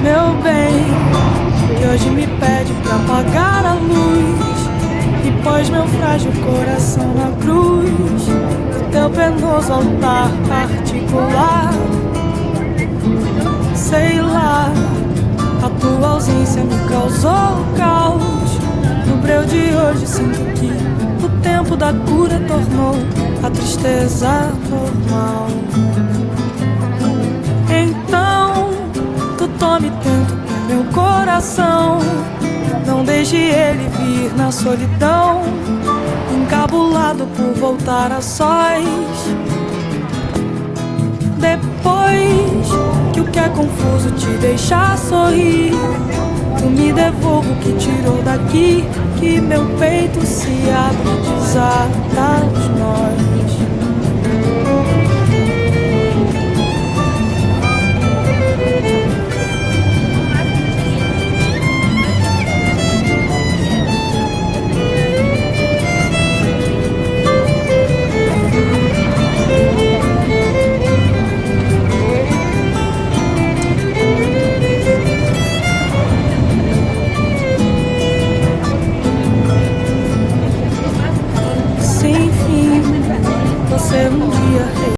meu bem, que hoje me pede pra apagar a luz e pôs meu frágil coração na cruz do teu penoso altar particular. Sei lá, a tua ausência me causou caos. No breu de hoje sinto que o tempo da cura tornou a tristeza normal. Então, tu tome tento pro meu coração, não deixe ele vir na solidão, encabulado por voltar a sós. Depois que o que é confuso te deixar sorrir, tu me devolva o que tirou daqui, que meu peito se abre e desata os nós.